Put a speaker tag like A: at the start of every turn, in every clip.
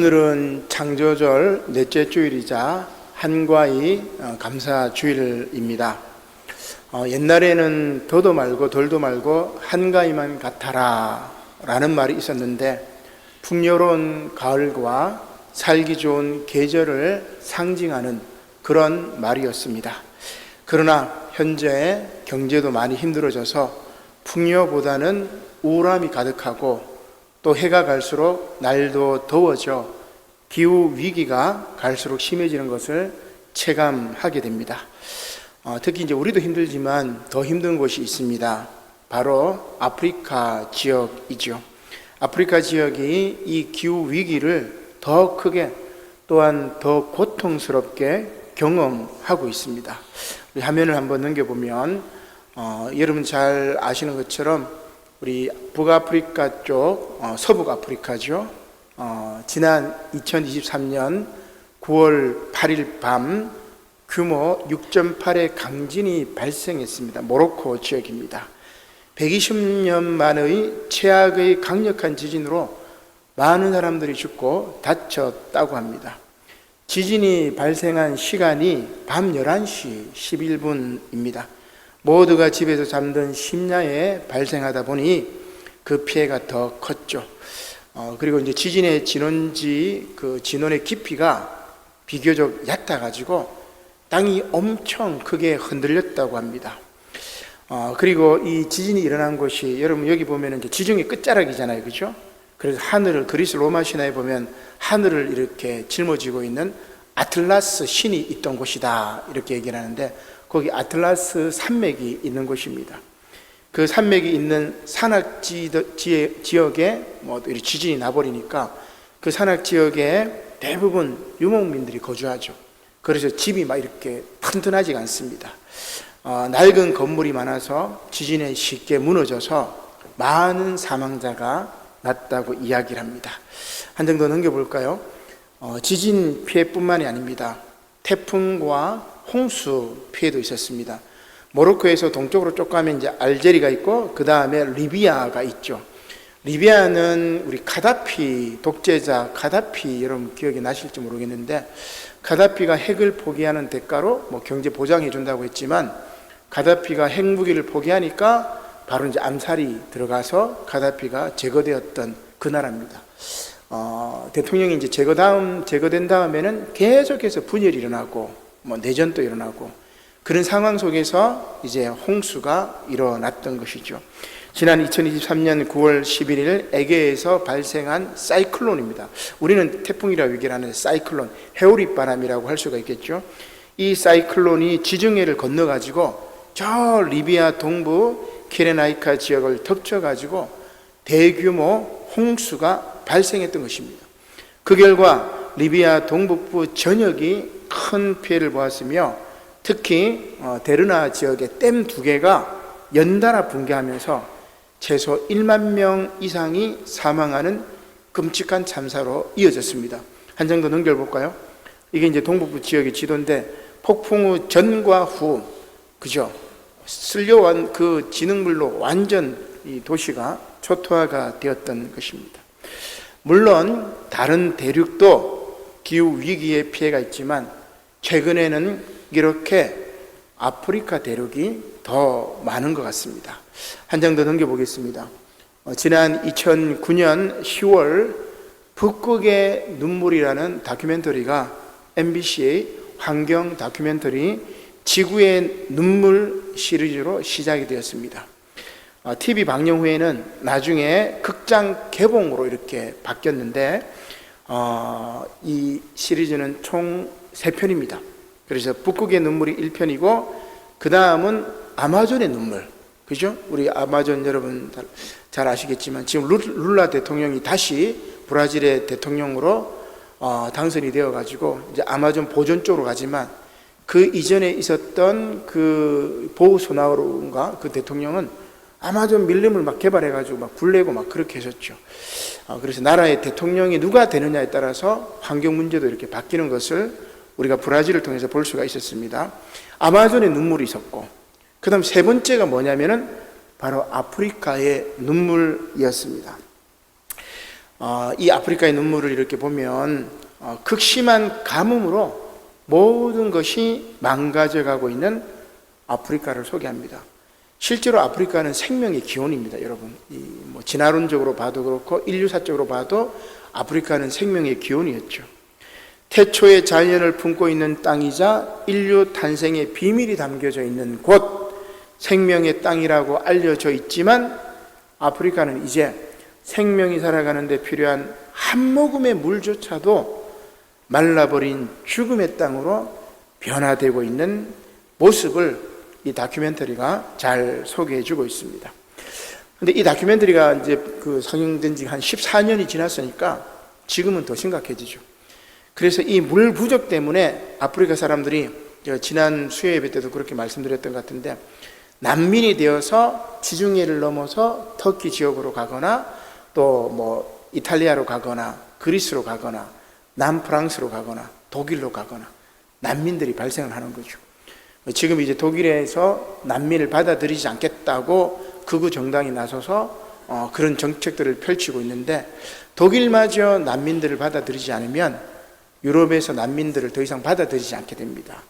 A: 오늘은 창조절 넷째 주일이자 한과의 감사주일입니다. 옛날에는 더도 말고 덜도 말고 한가위만 같아라 라는 말이 있었는데, 풍요로운 가을과 살기 좋은 계절을 상징하는 그런 말이었습니다. 그러나 현재 경제도 많이 힘들어져서 풍요보다는 우울함이 가득하고, 또 해가 갈수록 날도 더워져 기후 위기가 갈수록 심해지는 것을 체감하게 됩니다. 특히 이제 우리도 힘들지만 더 힘든 곳이 있습니다. 바로 아프리카 지역이죠. 아프리카 지역이 이 기후 위기를 더 크게, 또한 더 고통스럽게 경험하고 있습니다. 우리 화면을 한번 넘겨보면 여러분 잘 아시는 것처럼 우리 북아프리카 쪽, 서북 아프리카죠. 지난 2023년 9월 8일 밤 규모 6.8의 강진이 발생했습니다. 모로코 지역입니다. 120년 만의 최악의 강력한 지진으로 많은 사람들이 죽고 다쳤다고 합니다. 지진이 발생한 시간이 밤 11시 11분입니다. 모두가 집에서 잠든 심야에 발생하다 보니 그 피해가 더 컸죠. 그리고 이제 지진의 진원의 깊이가 비교적 얕아가지고 땅이 엄청 크게 흔들렸다고 합니다. 그리고 이 지진이 일어난 곳이, 여러분 여기 보면 이제 지중해 끝자락이잖아요, 그렇죠? 그래서 하늘을, 그리스 로마 신화에 보면 하늘을 이렇게 짊어지고 있는 아틀라스 신이 있던 곳이다 이렇게 얘기를 하는데, 거기 아틀라스 산맥이 있는 곳입니다. 그 산맥이 있는 산악 지역에 지진이 나버리니까 그 산악 지역에 대부분 유목민들이 거주하죠. 그래서 집이 막 이렇게 튼튼하지가 않습니다. 낡은 건물이 많아서 지진에 쉽게 무너져서 많은 사망자가 났다고 이야기를 합니다. 한 장 더 넘겨볼까요? 지진 피해뿐만이 아닙니다. 태풍과 홍수 피해도 있었습니다. 모로코에서 동쪽으로 쭉 가면 이제 알제리가 있고, 그 다음에 리비아가 있죠. 리비아는 우리 카다피, 독재자 카다피, 여러분 기억이 나실지 모르겠는데, 카다피가 핵을 포기하는 대가로 경제 보장해 준다고 했지만, 카다피가 핵무기를 포기하니까 바로 이제 암살이 들어가서 카다피가 제거되었던 그 나라입니다. 대통령이 이제 제거된 다음에는 계속해서 분열이 일어나고 내전도 일어나고, 그런 상황 속에서 이제 홍수가 일어났던 것이죠. 지난 2023년 9월 11일 에게에서 발생한 사이클론입니다. 우리는 태풍이라고 얘기를 하는데 사이클론, 해오리 바람이라고 할 수가 있겠죠. 이 사이클론이 지중해를 건너가지고 저 리비아 동부 키레나이카 지역을 덮쳐가지고 대규모 홍수가 발생했던 것입니다. 그 결과 리비아 동북부 전역이 큰 피해를 보았으며, 특히 데르나 지역의 댐 2개가 연달아 붕괴하면서 최소 1만 명 이상이 사망하는 끔찍한 참사로 이어졌습니다. 한 장 더 넘겨볼까요? 이게 이제 동북부 지역의 지도인데, 폭풍 후 전과 후, 그죠? 쓸려온 그 진흙물로 완전 이 도시가 초토화가 되었던 것입니다. 물론 다른 대륙도 기후 위기의 피해가 있지만, 최근에는 이렇게 아프리카 대륙이 더 많은 것 같습니다. 한 장 더 넘겨보겠습니다. 지난 2009년 10월 북극의 눈물이라는 다큐멘터리가 MBC의 환경 다큐멘터리 지구의 눈물 시리즈로 시작이 되었습니다. TV 방영 후에는 나중에 극장 개봉으로 이렇게 바뀌었는데, 이 시리즈는 총 3편입니다. 그래서 북극의 눈물이 1편이고, 그 다음은 아마존의 눈물, 그죠? 우리 아마존 여러분 잘 아시겠지만 지금 룰라 대통령이 다시 브라질의 대통령으로 당선이 되어가지고 이제 아마존 보존 쪽으로 가지만, 그 이전에 있었던 그 보우소나루인가 그 대통령은 아마존 밀림을 막 개발해가지고 막 불내고 막 그렇게 했었죠. 그래서 나라의 대통령이 누가 되느냐에 따라서 환경 문제도 이렇게 바뀌는 것을 우리가 브라질을 통해서 볼 수가 있었습니다. 아마존의 눈물이 있었고, 그 다음 세 번째가 뭐냐면은 바로 아프리카의 눈물이었습니다. 이 아프리카의 눈물을 이렇게 보면 극심한 가뭄으로 모든 것이 망가져가고 있는 아프리카를 소개합니다. 실제로 아프리카는 생명의 기원입니다, 여러분. 진화론적으로 봐도 그렇고 인류사적으로 봐도 아프리카는 생명의 기원이었죠. 태초의 자연을 품고 있는 땅이자 인류 탄생의 비밀이 담겨져 있는 곳, 생명의 땅이라고 알려져 있지만 아프리카는 이제 생명이 살아가는 데 필요한 한 모금의 물조차도 말라버린 죽음의 땅으로 변화되고 있는 모습을 이 다큐멘터리가 잘 소개해주고 있습니다. 근데 이 다큐멘터리가 이제 상영된 지 한 14년이 지났으니까 지금은 더 심각해지죠. 그래서 이 물 부족 때문에 아프리카 사람들이 지난 수요 예배 때도 그렇게 말씀드렸던 것 같은데 난민이 되어서 지중해를 넘어서 터키 지역으로 가거나 또 이탈리아로 가거나 그리스로 가거나 남프랑스로 가거나 독일로 가거나 난민들이 발생을 하는 거죠. 지금 이제 독일에서 난민을 받아들이지 않겠다고 극우 정당이 나서서 그런 정책들을 펼치고 있는데 독일마저 난민들을 받아들이지 않으면 유럽에서 난민들을 더 이상 받아들이지 않게 됩니다.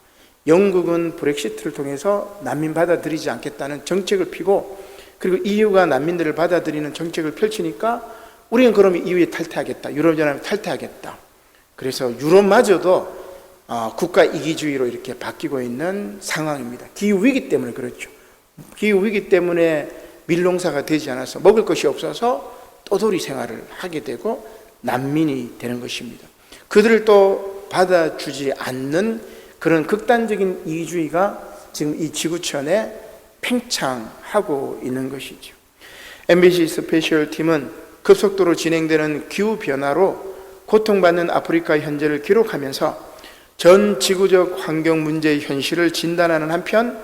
A: 영국은 브렉시트를 통해서 난민 받아들이지 않겠다는 정책을 피고 그리고 EU가 난민들을 받아들이는 정책을 펼치니까 우리는 그러면 EU에 탈퇴하겠다. 유럽연합에 탈퇴하겠다. 그래서 유럽마저도 국가 이기주의로 이렇게 바뀌고 있는 상황입니다. 기후위기 때문에 그렇죠. 기후위기 때문에 밀농사가 되지 않아서 먹을 것이 없어서 떠돌이 생활을 하게 되고 난민이 되는 것입니다. 그들을 또 받아주지 않는 그런 극단적인 이기주의가 지금 이 지구촌에 팽창하고 있는 것이죠. MBC 스페셜 팀은 급속도로 진행되는 기후변화로 고통받는 아프리카 현재를 기록하면서 전 지구적 환경 문제의 현실을 진단하는 한편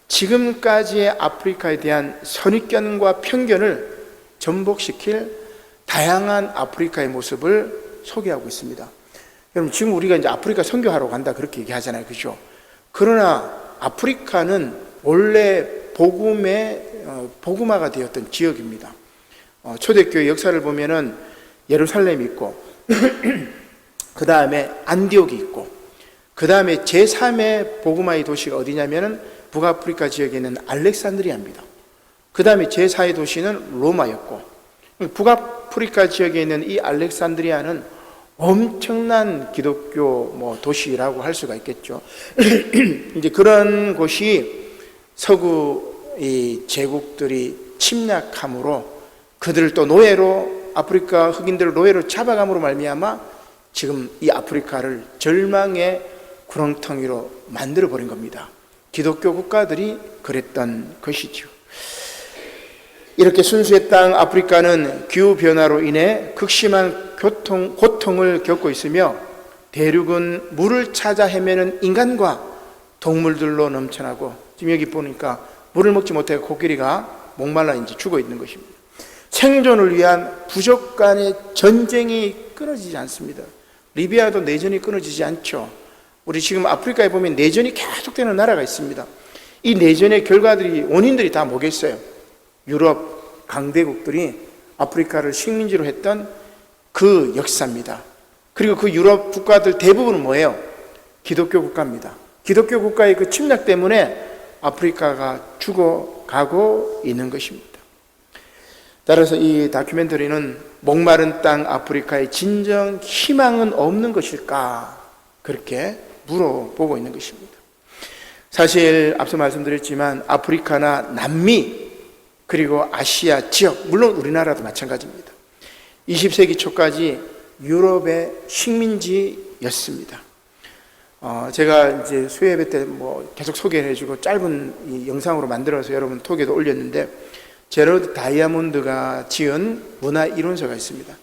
A: 지금까지의 아프리카에 대한 선입견과 편견을 전복시킬 다양한 아프리카의 모습을 소개하고 있습니다. 여러분, 지금 우리가 이제 아프리카 선교하러 간다 그렇게 얘기하잖아요, 그죠? 그러나 아프리카는 원래 복음화가 되었던 지역입니다. 초대교회 역사를 보면은 예루살렘이 있고 그 다음에 안디옥이 있고 그 다음에 제3의 복음화의 도시가 어디냐면은 북아프리카 지역에 있는 알렉산드리아입니다. 그 다음에 제4의 도시는 로마였고 북아프리카 지역에 있는 이 알렉산드리아는 엄청난 기독교 도시라고 할 수가 있겠죠. 이제 그런 곳이 서구 이 제국들이 침략함으로 그들을 또 노예로 아프리카 흑인들을 노예로 잡아감으로 말미암아 지금 이 아프리카를 절망의 구렁텅이로 만들어 버린 겁니다. 기독교 국가들이 그랬던 것이죠. 이렇게 순수의 땅 아프리카는 기후변화로 인해 극심한 고통을 겪고 있으며 대륙은 물을 찾아 헤매는 인간과 동물들로 넘쳐나고 지금 여기 보니까 물을 먹지 못해 코끼리가 목말라 이제 죽어 있는 것입니다. 생존을 위한 부족 간의 전쟁이 끊어지지 않습니다. 리비아도 내전이 끊어지지 않죠. 우리 지금 아프리카에 보면 내전이 계속되는 나라가 있습니다. 이 내전의 원인들이 다 뭐겠어요? 유럽 강대국들이 아프리카를 식민지로 했던 그 역사입니다. 그리고 그 유럽 국가들 대부분은 뭐예요? 기독교 국가입니다. 기독교 국가의 그 침략 때문에 아프리카가 죽어가고 있는 것입니다. 따라서 이 다큐멘터리는 목마른 땅 아프리카의 진정 희망은 없는 것일까? 그렇게 물어보고 있는 것입니다. 사실 앞서 말씀드렸지만 아프리카나 남미 그리고 아시아 지역, 물론 우리나라도 마찬가지입니다. 20세기 초까지 유럽의 식민지였습니다. 제가 이제 수요예배 때 계속 소개를 해주고 짧은 이 영상으로 만들어서 여러분 톡에도 올렸는데 제로드 다이아몬드가 지은 문화 이론서가 있습니다.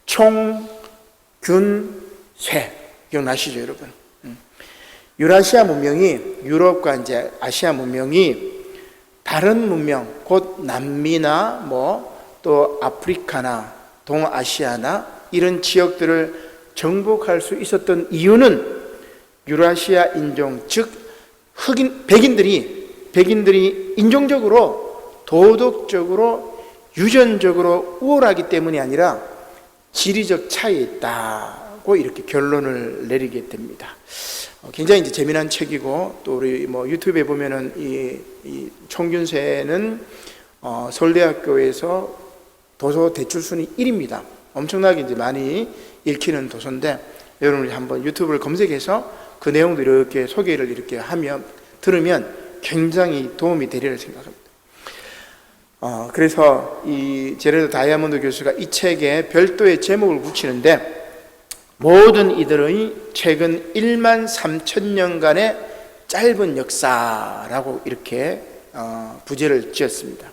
A: 총균쇠 기억나시죠, 여러분? 유라시아 문명이 유럽과 이제 아시아 문명이 다른 문명, 곧 남미나 또 아프리카나 동아시아나 이런 지역들을 정복할 수 있었던 이유는 유라시아 인종, 즉 백인들이 인종적으로 도덕적으로 유전적으로 우월하기 때문이 아니라 지리적 차이에 있다고 이렇게 결론을 내리게 됩니다. 굉장히 이제 재미난 책이고, 또 우리 뭐 유튜브에 보면은 이 총균세는 서울대학교에서 도서 대출 순위 1위입니다. 엄청나게 이제 많이 읽히는 도서인데, 여러분이 한번 유튜브를 검색해서 그 내용도 이렇게 소개를 이렇게 하면 들으면 굉장히 도움이 되리라 생각합니다. 그래서 이 제레드 다이아몬드 교수가 이 책에 별도의 제목을 붙이는데, 모든 이들의 최근 1만 3천 년간의 짧은 역사라고 이렇게 부제를 지었습니다.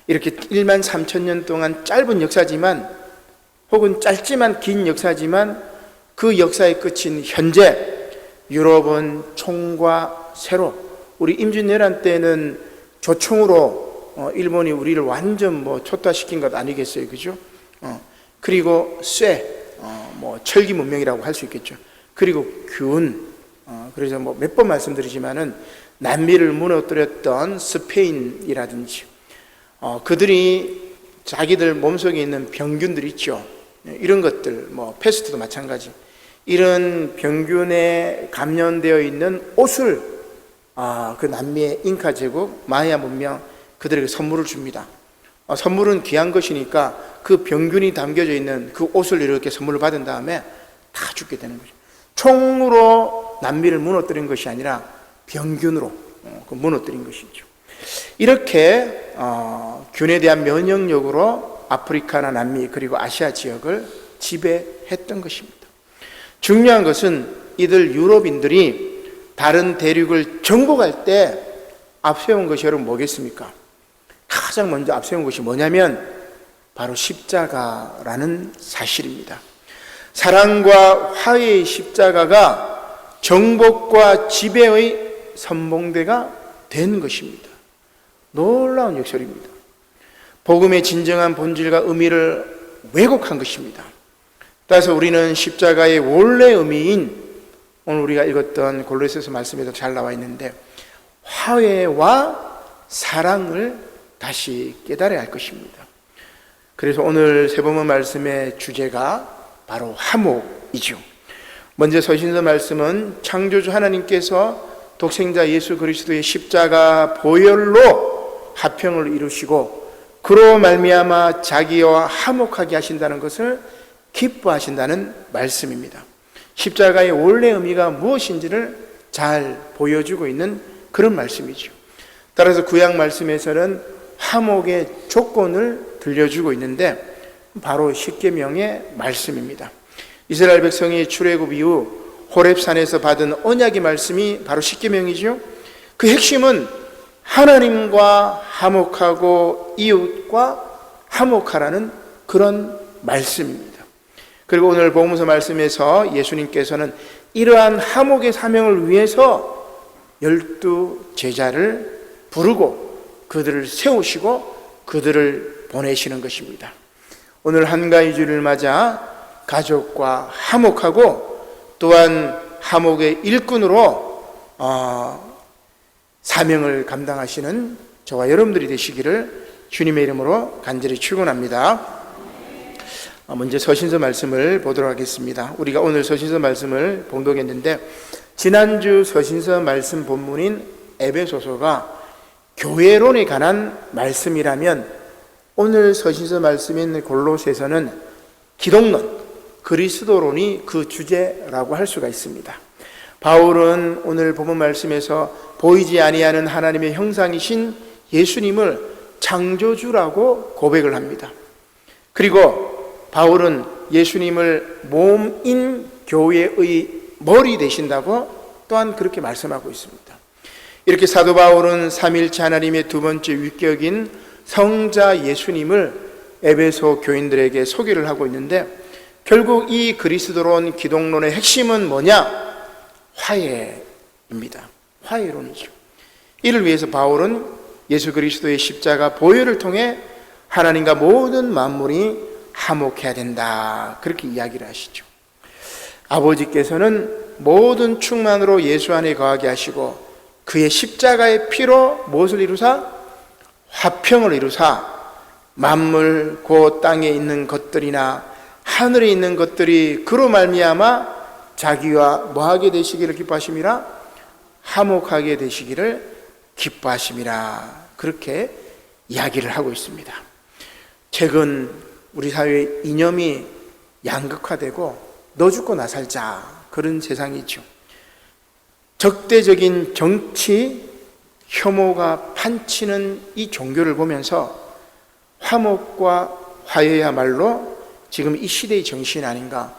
A: 이렇게 1만 3천 년 동안 짧은 역사지만, 혹은 짧지만 긴 역사지만, 그 역사의 끝인 현재 유럽은 총과 세로, 우리 임진왜란 때는 조총으로 일본이 우리를 완전 뭐 초토화시킨 것 아니겠어요, 그죠? 그리고 뭐 철기 문명이라고 할 수 있겠죠. 그리고 균, 그래서 뭐 몇 번 말씀드리지만은 남미를 무너뜨렸던 스페인이라든지, 그들이 자기들 몸속에 있는 병균들 있죠. 이런 것들, 뭐 패스트도 마찬가지. 이런 병균에 감염되어 있는 옷을 그 남미의 잉카 제국, 마야 문명, 그들에게 선물을 줍니다. 선물은 귀한 것이니까 그 병균이 담겨져 있는 그 옷을 이렇게 선물을 받은 다음에 다 죽게 되는 거죠. 총으로 남미를 무너뜨린 것이 아니라 병균으로 무너뜨린 것이죠. 이렇게 균에 대한 면역력으로 아프리카나 남미 그리고 아시아 지역을 지배했던 것입니다. 중요한 것은 이들 유럽인들이 다른 대륙을 정복할 때 앞세운 것이 여러분 뭐겠습니까? 가장 먼저 앞세운 것이 뭐냐면 바로 십자가라는 사실입니다. 사랑과 화해의 십자가가 정복과 지배의 선봉대가 된 것입니다. 놀라운 역설입니다. 복음의 진정한 본질과 의미를 왜곡한 것입니다. 따라서 우리는 십자가의 원래 의미인 오늘 우리가 읽었던 골로새서 말씀에도 잘 나와 있는데, 화해와 사랑을 다시 깨달아야 할 것입니다. 그래서 오늘 세번문 말씀의 주제가 바로 화목이죠. 먼저 서신서 말씀은 창조주 하나님께서 독생자 예수 그리스도의 십자가 보혈로 화평을 이루시고 그로 말미암아 자기와 화목하게 하신다는 것을 기뻐하신다는 말씀입니다. 십자가의 원래 의미가 무엇인지를 잘 보여주고 있는 그런 말씀이죠. 따라서 구약 말씀에서는 화목의 조건을 들려주고 있는데 바로 십계명의 말씀입니다. 이스라엘 백성이 출애굽 이후 호렙산에서 받은 언약의 말씀이 바로 십계명이죠. 그 핵심은 하나님과 화목하고 이웃과 화목하라는 그런 말씀입니다. 그리고 오늘 복음서 말씀에서 예수님께서는 이러한 화목의 사명을 위해서 12 제자를 부르고 그들을 세우시고 그들을 보내시는 것입니다. 오늘 한가위 주를 맞아 가족과 화목하고 또한 화목의 일꾼으로 사명을 감당하시는 저와 여러분들이 되시기를 주님의 이름으로 간절히 축원합니다. 먼저 서신서 말씀을 보도록 하겠습니다. 우리가 오늘 서신서 말씀을 봉독했는데, 지난주 서신서 말씀 본문인 에베소서가 교회론에 관한 말씀이라면 오늘 서신서 말씀인 골로새서는 기독론, 그리스도론이 그 주제라고 할 수가 있습니다. 바울은 오늘 본문 말씀에서 보이지 아니하는 하나님의 형상이신 예수님을 창조주라고 고백을 합니다. 그리고 바울은 예수님을 몸인 교회의 머리 되신다고 또한 그렇게 말씀하고 있습니다. 이렇게 사도 바울은 삼일체 하나님의 두 번째 위격인 성자 예수님을 에베소 교인들에게 소개를 하고 있는데, 결국 이 그리스도론 기독론의 핵심은 뭐냐? 화해입니다. 화해론이죠. 이를 위해서 바울은 예수 그리스도의 십자가 보혈을 통해 하나님과 모든 만물이 화목해야 된다, 그렇게 이야기를 하시죠. 아버지께서는 모든 충만으로 예수 안에 거하게 하시고 그의 십자가의 피로 무엇을 이루사? 화평을 이루사 만물 곧 땅에 있는 것들이나 하늘에 있는 것들이 그로 말미암아 자기와 뭐하게 되시기를 기뻐하심이라? 화목하게 되시기를 기뻐하심이라. 그렇게 이야기를 하고 있습니다. 최근 우리 사회의 이념이 양극화되고 너 죽고 나 살자, 그런 세상이죠. 적대적인 정치, 혐오가 판치는 이 종교를 보면서 화목과 화해야말로 지금 이 시대의 정신 아닌가,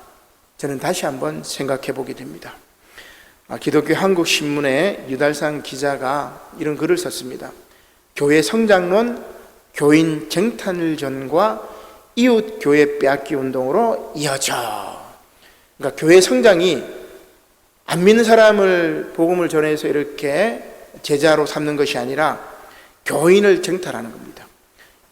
A: 저는 다시 한번 생각해 보게 됩니다. 기독교 한국신문의 유달상 기자가 이런 글을 썼습니다. 교회 성장론, 교인 쟁탈전과 이웃 교회 빼앗기 운동으로 이어져. 그러니까 교회 성장이 안 믿는 사람을 복음을 전해서 이렇게 제자로 삼는 것이 아니라 교인을 쟁탈하는 겁니다.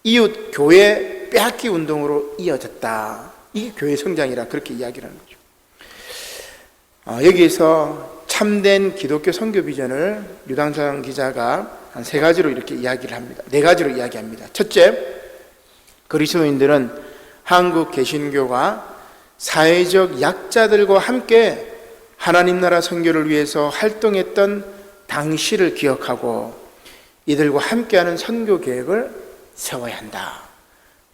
A: 이웃 교회 빼앗기 운동으로 이어졌다. 이게 교회 성장이라 그렇게 이야기를 하는 거죠. 여기에서 참된 기독교 선교 비전을 유달상 기자가 한 세 가지로 이렇게 이야기를 합니다. 네 가지로 이야기합니다. 첫째, 그리스도인들은 한국 개신교가 사회적 약자들과 함께 하나님 나라 선교를 위해서 활동했던 당시를 기억하고 이들과 함께하는 선교 계획을 세워야 한다.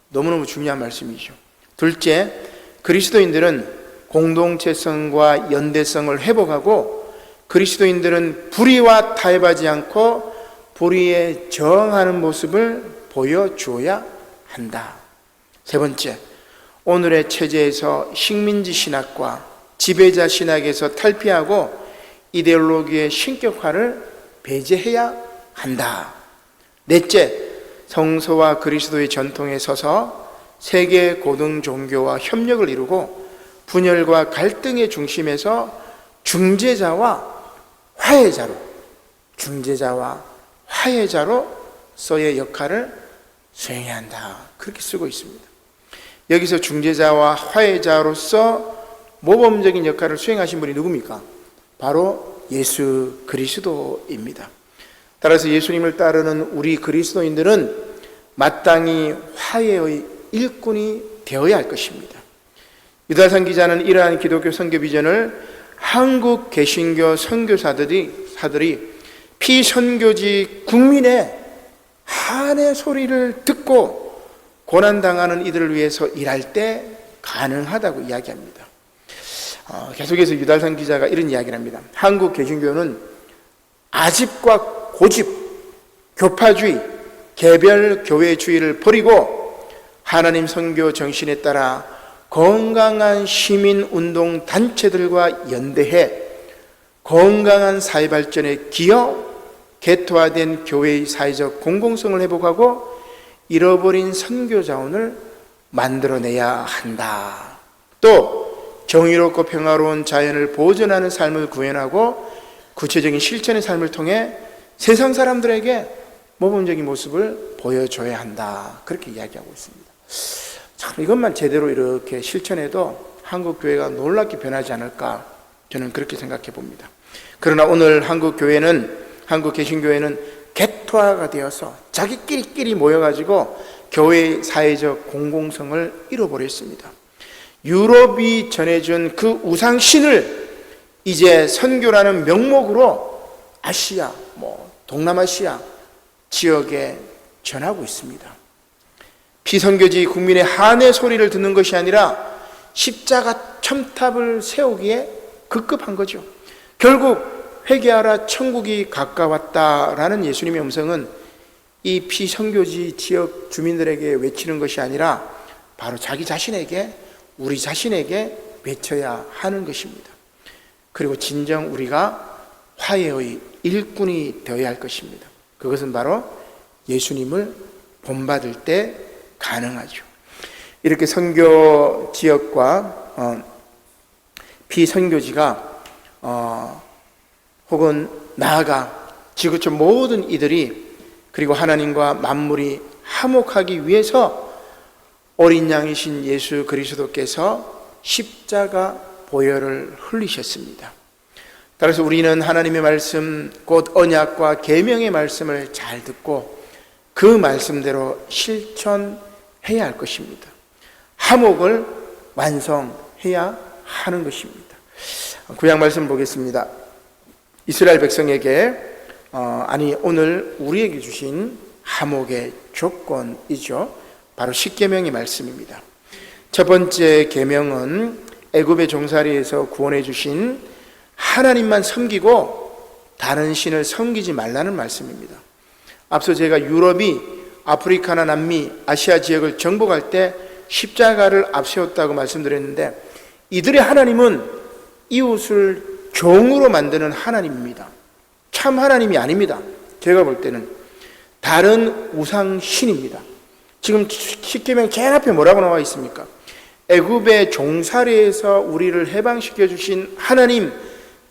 A: 너무너무 중요한 말씀이죠. 둘째, 그리스도인들은 공동체성과 연대성을 회복하고 그리스도인들은 불의와 타협하지 않고 불의에 저항하는 모습을 보여주어야 한다. 세 번째, 오늘의 체제에서 식민지 신학과 지배자 신학에서 탈피하고 이데올로기의 신격화를 배제해야 한다. 넷째, 성서와 그리스도의 전통에 서서 세계 고등 종교와 협력을 이루고 분열과 갈등의 중심에서 중재자와 화해자로서의 역할을 수행해야 한다. 그렇게 쓰고 있습니다. 여기서 중재자와 화해자로서 모범적인 역할을 수행하신 분이 누굽니까? 바로 예수 그리스도입니다. 따라서 예수님을 따르는 우리 그리스도인들은 마땅히 화해의 일꾼이 되어야 할 것입니다. 유달상 기자는 이러한 기독교 선교 비전을 한국 개신교 선교사들이 피선교지 국민의 한의 소리를 듣고 고난당하는 이들을 위해서 일할 때 가능하다고 이야기합니다. 계속해서 유달상 기자가 이런 이야기를 합니다. 한국 개신교는 아집과 고집, 교파주의, 개별 교회주의를 버리고 하나님 선교 정신에 따라 건강한 시민운동 단체들과 연대해 건강한 사회발전에 기여, 개토화된 교회의 사회적 공공성을 회복하고 잃어버린 선교자원을 만들어내야 한다. 또 정의롭고 평화로운 자연을 보존하는 삶을 구현하고 구체적인 실천의 삶을 통해 세상 사람들에게 모범적인 모습을 보여줘야 한다. 그렇게 이야기하고 있습니다. 참 이것만 제대로 이렇게 실천해도 한국 교회가 놀랍게 변하지 않을까, 저는 그렇게 생각해 봅니다. 그러나 오늘 한국 개신교회는 개토화가 되어서 자기끼리 모여가지고 교회의 사회적 공공성을 잃어버렸습니다. 유럽이 전해준 그 우상신을 이제 선교라는 명목으로 아시아, 동남아시아 지역에 전하고 있습니다. 피선교지 국민의 한의 소리를 듣는 것이 아니라 십자가 첨탑을 세우기에 급급한 거죠. 결국 회개하라, 천국이 가까웠다라는 예수님의 음성은 이 피선교지 지역 주민들에게 외치는 것이 아니라 바로 자기 자신에게, 우리 자신에게 외쳐야 하는 것입니다. 그리고 진정 우리가 화해의 일꾼이 되어야 할 것입니다. 그것은 바로 예수님을 본받을 때 가능하죠. 이렇게 선교 지역과 비선교지가 혹은 나아가 지구촌 모든 이들이 그리고 하나님과 만물이 화목하기 위해서 어린 양이신 예수 그리스도께서 십자가 보혈을 흘리셨습니다. 따라서 우리는 하나님의 말씀, 곧 언약과 계명의 말씀을 잘 듣고 그 말씀대로 실천해야 할 것입니다. 화목을 완성해야 하는 것입니다. 구약 말씀 보겠습니다. 이스라엘 백성에게 오늘 우리에게 주신 하목의 조건이죠. 바로 십계명의 말씀입니다. 첫 번째 계명은 애굽의 종살이에서 구원해 주신 하나님만 섬기고 다른 신을 섬기지 말라는 말씀입니다. 앞서 제가 유럽이 아프리카나 남미, 아시아 지역을 정복할 때 십자가를 앞세웠다고 말씀드렸는데, 이들의 하나님은 이웃을 종으로 만드는 하나님입니다. 참 하나님이 아닙니다. 제가 볼 때는 다른 우상신입니다. 지금 십계명 제일 앞에 뭐라고 나와 있습니까? 애굽의 종살이에서 우리를 해방시켜 주신 하나님,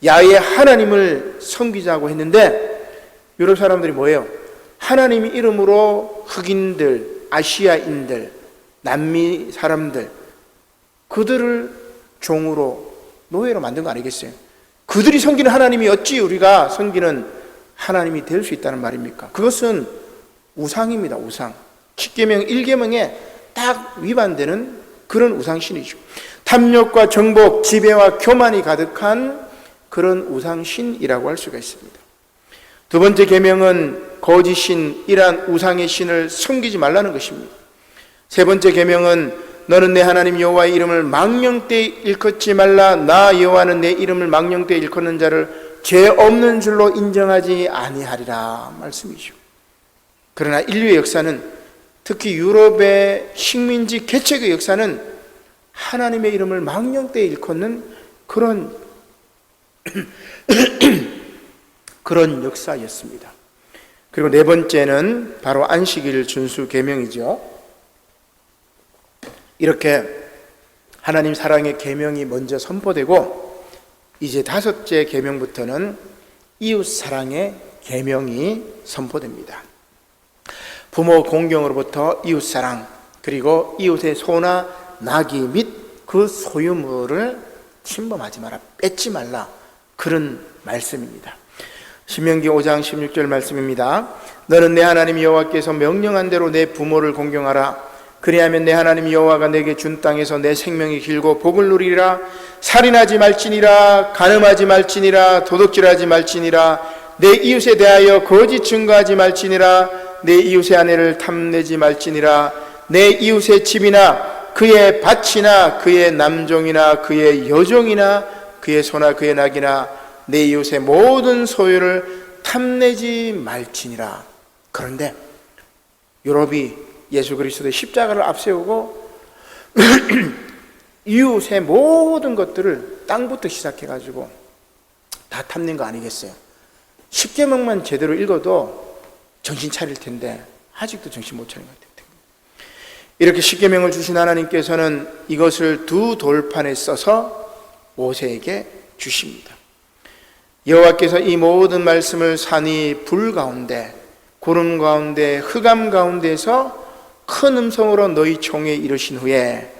A: 야훼 하나님을 섬기자고 했는데, 유럽 사람들이 뭐예요? 하나님 이름으로 흑인들, 아시아인들, 남미 사람들, 그들을 종으로, 노예로 만든 거 아니겠어요? 그들이 섬기는 하나님이 어찌 우리가 섬기는 하나님이 될 수 있다는 말입니까? 그것은 우상입니다. 우상. 십계명 1계명에 딱 위반되는 그런 우상신이죠. 탐욕과 정복, 지배와 교만이 가득한 그런 우상신이라고 할 수가 있습니다. 두 번째 계명은 거짓신, 이러한 우상의 신을 섬기지 말라는 것입니다. 세 번째 계명은 너는 내 하나님 여호와의 이름을 망령되이 일컫지 말라. 나 여호와는 내 이름을 망령되이 일컫는 자를 죄 없는 줄로 인정하지 아니하리라 말씀이죠. 그러나 인류의 역사는, 특히 유럽의 식민지 개척의 역사는 하나님의 이름을 망령되이 일컫는 그런 역사였습니다. 그리고 네 번째는 바로 안식일 준수 계명이죠. 이렇게 하나님 사랑의 계명이 먼저 선포되고, 이제 다섯째 계명부터는 이웃 사랑의 계명이 선포됩니다. 부모 공경으로부터 이웃 사랑, 그리고 이웃의 소나 나귀 및 그 소유물을 침범하지 마라, 뺏지 말라, 그런 말씀입니다. 신명기 5장 16절 말씀입니다. 너는 내 하나님 여호와께서 명령한 대로 내 부모를 공경하라. 그리하면 내 하나님 여호와가 내게 준 땅에서 내 생명이 길고 복을 누리리라. 살인하지 말지니라, 간음하지 말지니라, 도둑질하지 말지니라, 내 이웃에 대하여 거짓 증거하지 말지니라, 내 이웃의 아내를 탐내지 말지니라, 내 이웃의 집이나 그의 밭이나 그의 남종이나 그의 여종이나 그의 소나 그의 낙이나 내 이웃의 모든 소유를 탐내지 말지니라. 그런데 유럽이 예수 그리스도의 십자가를 앞세우고 이웃의 모든 것들을, 땅부터 시작해가지고 다 탐낸 거 아니겠어요? 십계명만 제대로 읽어도 정신 차릴 텐데 아직도 정신 못 차린 것 같아요. 이렇게 십계명을 주신 하나님께서는 이것을 두 돌판에 써서 모세에게 주십니다. 여호와께서 이 모든 말씀을 산이 불 가운데, 구름 가운데, 흑암 가운데서 큰 음성으로 너희 총에 이르신 후에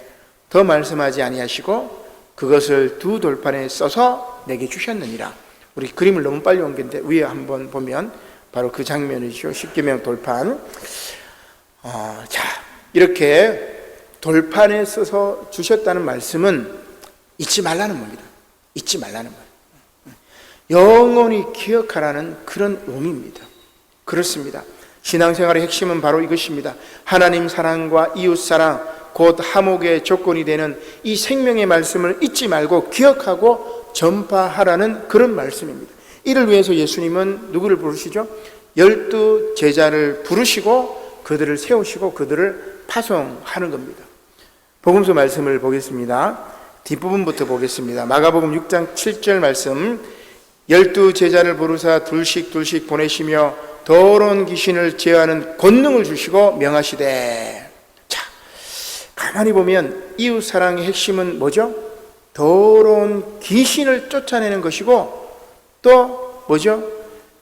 A: 더 말씀하지 아니하시고 그것을 두 돌판에 써서 내게 주셨느니라. 우리 그림을 너무 빨리 옮겼는데 위에 한번 보면 바로 그 장면이죠. 십계명 돌판. 이렇게 돌판에 써서 주셨다는 말씀은 잊지 말라는 겁니다. 잊지 말라는 말. 영원히 기억하라는 그런 의미입니다. 그렇습니다. 신앙생활의 핵심은 바로 이것입니다. 하나님 사랑과 이웃 사랑, 곧 하목의 조건이 되는 이 생명의 말씀을 잊지 말고 기억하고 전파하라는 그런 말씀입니다. 이를 위해서 예수님은 누구를 부르시죠? 12 제자를 부르시고 그들을 세우시고 그들을 파송하는 겁니다. 복음서 말씀을 보겠습니다. 뒷부분부터 보겠습니다. 마가복음 6장 7절 말씀. 12 제자를 부르사 둘씩 보내시며 더러운 귀신을 제어하는 권능을 주시고 명하시되. 자, 가만히 보면 이웃 사랑의 핵심은 뭐죠? 더러운 귀신을 쫓아내는 것이고, 또 뭐죠?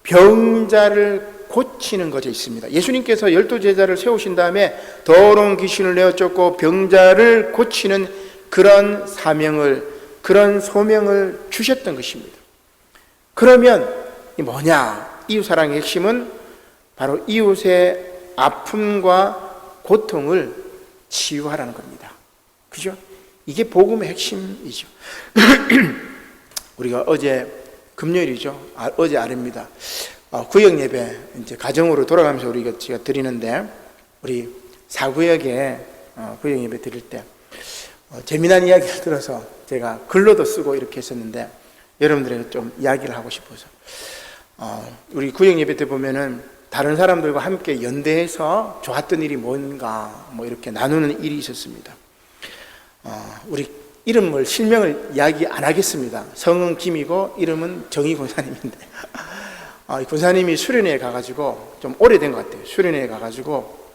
A: 병자를 고치는 것이 있습니다. 예수님께서 12 제자를 세우신 다음에 더러운 귀신을 내어 쫓고 병자를 고치는 그런 사명을, 그런 소명을 주셨던 것입니다. 그러면 이 뭐냐? 이웃 사랑의 핵심은 바로 이웃의 아픔과 고통을 치유하라는 겁니다. 그죠? 이게 복음의 핵심이죠. 우리가 어제 금요일이죠. 어제 아래입니다. 구역 예배 이제 가정으로 돌아가면서 우리가 제가 드리는데, 우리 사구역에 구역 예배 드릴 때 재미난 이야기를 들어서 제가 글로도 쓰고 이렇게 했었는데, 여러분들에게 좀 이야기를 하고 싶어서. 우리 구역 예배 때 보면은 다른 사람들과 함께 연대해서 좋았던 일이 뭔가 뭐 이렇게 나누는 일이 있었습니다. 우리 이름을 실명을 이야기 안 하겠습니다. 성은 김이고 이름은 정희 권사님인데 이 권사님이 수련회에 가가지고 좀 오래된 것 같아요. 수련회에 가가지고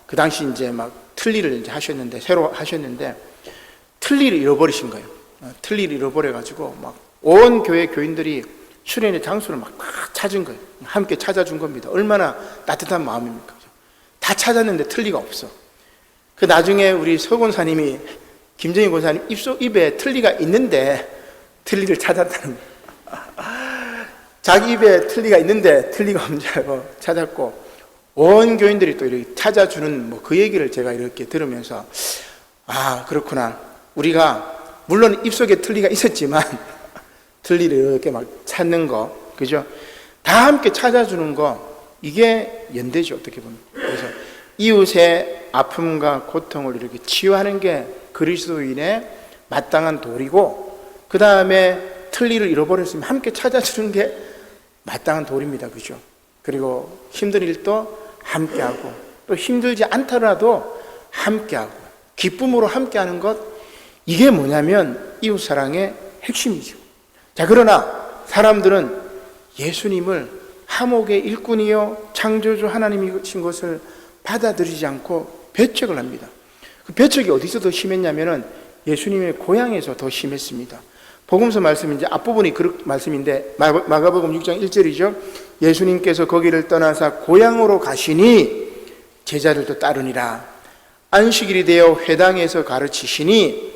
A: 그 당시 이제 막 틀니를 이제 하셨는데, 새로 하셨는데 틀니를 잃어버리신 거예요. 틀니를 잃어버려가지고 막 온 교회 교인들이 수련회 장소를 막 찾은 거예요. 함께 찾아준 겁니다. 얼마나 따뜻한 마음입니까? 다 찾았는데 틀니가 없어. 그 나중에 우리 서 권사님이, 김정희 권사님 입에 틀니가 있는데 틀니를 찾았다는 거예요. 자기 입에 틀니가 있는데 틀니가 없는 줄 알고 찾았고, 온 교인들이 또 이렇게 찾아주는 뭐 그 얘기를 제가 이렇게 들으면서, 그렇구나. 우리가 물론 입속에 틀니가 있었지만 틀니를 이렇게 막 찾는 거, 그죠? 다 함께 찾아주는 거, 이게 연대죠, 어떻게 보면. 그래서 이웃의 아픔과 고통을 이렇게 치유하는 게 그리스도인의 마땅한 도리고, 그 다음에 틀니를 잃어버렸으면 함께 찾아주는 게 마땅한 도리입니다, 그죠? 그리고 힘든 일도 함께하고, 또 힘들지 않더라도 함께하고, 기쁨으로 함께하는 것, 이게 뭐냐면 이웃사랑의 핵심이죠. 자, 그러나 사람들은 예수님을 하목의 일꾼이요 창조주 하나님이신 것을 받아들이지 않고 배척을 합니다. 그 배척이 어디서 더 심했냐면은 예수님의 고향에서 더 심했습니다. 복음서 말씀, 이제 앞부분이 그 말씀인데, 마가복음 6장 1절이죠. 예수님께서 거기를 떠나사 고향으로 가시니 제자들도 따르니라. 안식일이 되어 회당에서 가르치시니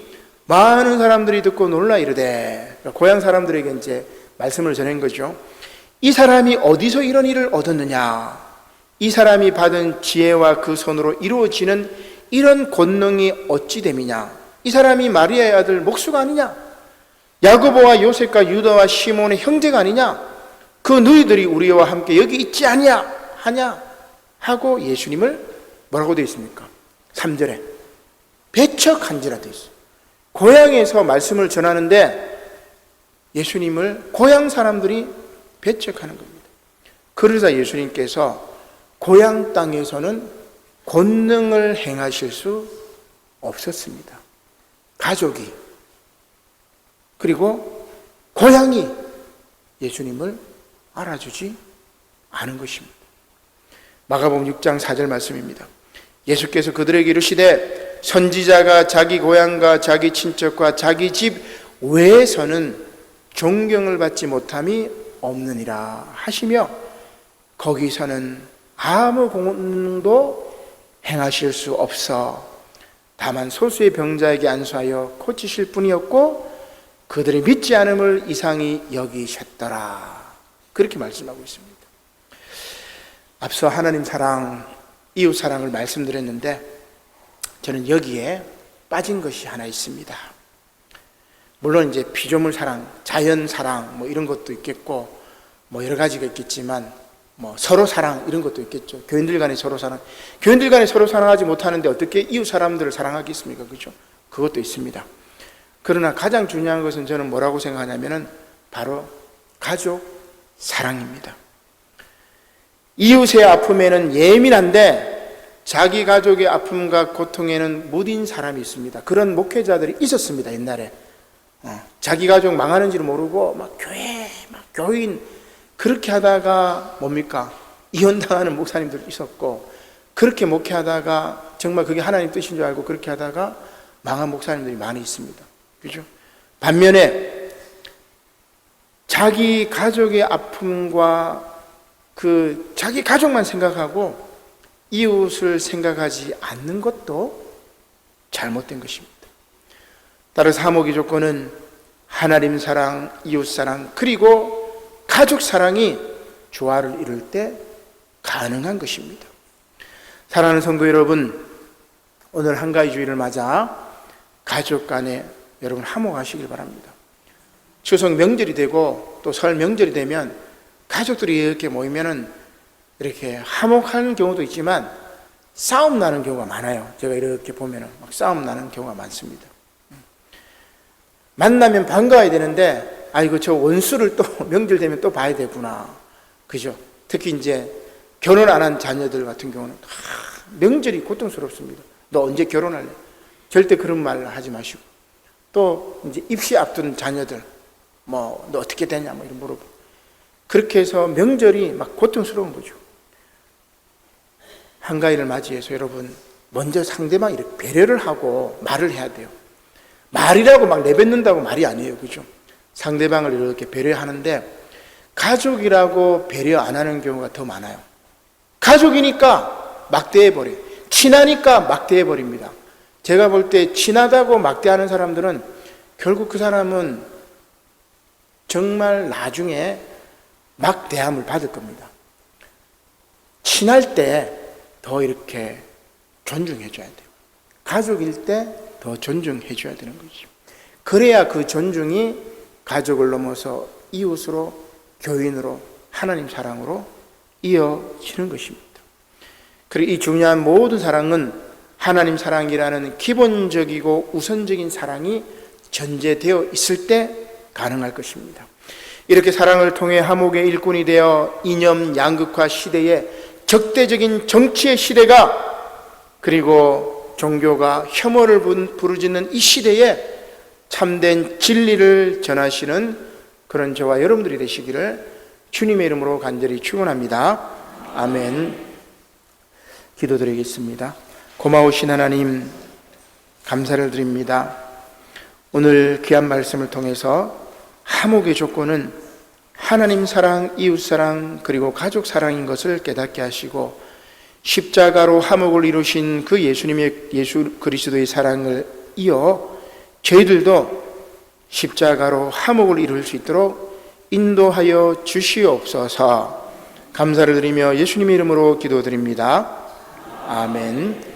A: 많은 사람들이 듣고 놀라 이르되, 고향 사람들에게 이제 말씀을 전한 거죠. 이 사람이 어디서 이런 일을 얻었느냐? 이 사람이 받은 지혜와 그 손으로 이루어지는 이런 권능이 어찌 됨이냐? 이 사람이 마리아의 아들 목수가 아니냐? 야고보와 요셉과 유다와 시몬의 형제가 아니냐? 그 너희들이 우리와 함께 여기 있지 하냐? 하고 예수님을 뭐라고 되어 있습니까? 3절에 배척한지라 되어 있어요. 고향에서 말씀을 전하는데 예수님을 고향 사람들이 배척하는 겁니다. 그러자 예수님께서 고향 땅에서는 권능을 행하실 수 없었습니다. 가족이, 그리고 고향이 예수님을 알아주지 않은 것입니다. 마가복음 6장 4절 말씀입니다. 예수께서 그들에게 이르시되 선지자가 자기 고향과 자기 친척과 자기 집 외에서는 존경을 받지 못함이 없느니라 하시며, 거기서는 아무 권능도 행하실 수 없어 다만 소수의 병자에게 안수하여 고치실 뿐이었고 그들이 믿지 않음을 이상히 여기셨더라. 그렇게 말씀하고 있습니다. 앞서 하나님 사랑, 이웃 사랑을 말씀드렸는데 저는 여기에 빠진 것이 하나 있습니다. 물론 이제 피조물 사랑, 자연 사랑 뭐 이런 것도 있겠고 뭐 여러 가지가 있겠지만 뭐 서로 사랑 이런 것도 있겠죠. 교인들 간에 서로 사랑, 교인들 간에 서로 사랑하지 못하는데 어떻게 이웃 사람들을 사랑하겠습니까? 그렇죠? 그것도 있습니다. 그러나 가장 중요한 것은 저는 뭐라고 생각하냐면은 바로 가족 사랑입니다. 이웃의 아픔에는 예민한데 자기 가족의 아픔과 고통에는 무딘 사람이 있습니다. 그런 목회자들이 있었습니다. 옛날에 자기 가족 망하는지를 모르고 막 교회, 막 교인 그렇게 하다가 뭡니까? 이혼당하는 목사님들도 있었고, 그렇게 목회하다가 정말 그게 하나님 뜻인 줄 알고 그렇게 하다가 망한 목사님들이 많이 있습니다. 그죠? 반면에 자기 가족의 아픔과 그 자기 가족만 생각하고 이웃을 생각하지 않는 것도 잘못된 것입니다. 따라서 하목의 조건은 하나님 사랑, 이웃 사랑, 그리고 가족 사랑이 조화를 이룰 때 가능한 것입니다. 사랑하는 성도 여러분, 오늘 한가위 주일을 맞아 가족 간에 여러분 화목하시길 바랍니다. 추석 명절이 되고 또 설 명절이 되면 가족들이 이렇게 모이면은 이렇게 화목하는 경우도 있지만 싸움 나는 경우가 많아요. 제가 이렇게 보면은 막 싸움 나는 경우가 많습니다. 만나면 반가워야 되는데 아이고 저 원수를 또 명절 되면 또 봐야 되구나. 그죠? 특히 이제 결혼 안 한 자녀들 같은 경우는 명절이 고통스럽습니다. 너 언제 결혼할래? 절대 그런 말 하지 마시고. 또 이제 입시 앞둔 자녀들 뭐 너 어떻게 되냐 뭐 이런 물어보고. 그렇게 해서 명절이 막 고통스러운 거죠. 한가위를 맞이해서 여러분 먼저 상대방 이렇게 배려를 하고 말을 해야 돼요. 말이라고 막 내뱉는다고 말이 아니에요. 그죠? 상대방을 이렇게 배려하는데 가족이라고 배려 안 하는 경우가 더 많아요. 가족이니까 막대해버려요. 친하니까 막대해버립니다. 제가 볼 때 친하다고 막대하는 사람들은 결국 그 사람은 정말 나중에 막대함을 받을 겁니다. 친할 때 더 이렇게 존중해 줘야 돼요. 가족일 때 더 존중해 줘야 되는 거죠. 그래야 그 존중이 가족을 넘어서 이웃으로, 교인으로, 하나님 사랑으로 이어지는 것입니다. 그리고 이 중요한 모든 사랑은 하나님 사랑이라는 기본적이고 우선적인 사랑이 전제되어 있을 때 가능할 것입니다. 이렇게 사랑을 통해 화목의 일꾼이 되어 이념 양극화 시대에 적대적인 정치의 시대가 그리고 종교가 혐오를 부르짖는 이 시대에 참된 진리를 전하시는 그런 저와 여러분들이 되시기를 주님의 이름으로 간절히 축원합니다. 아멘. 기도드리겠습니다. 고마우신 하나님 감사를 드립니다. 오늘 귀한 말씀을 통해서 화목의 조건은 하나님 사랑, 이웃 사랑, 그리고 가족 사랑인 것을 깨닫게 하시고 십자가로 화목을 이루신 그 예수 그리스도의 사랑을 이어 저희들도 십자가로 화목을 이룰 수 있도록 인도하여 주시옵소서. 감사를 드리며 예수님의 이름으로 기도드립니다. 아멘.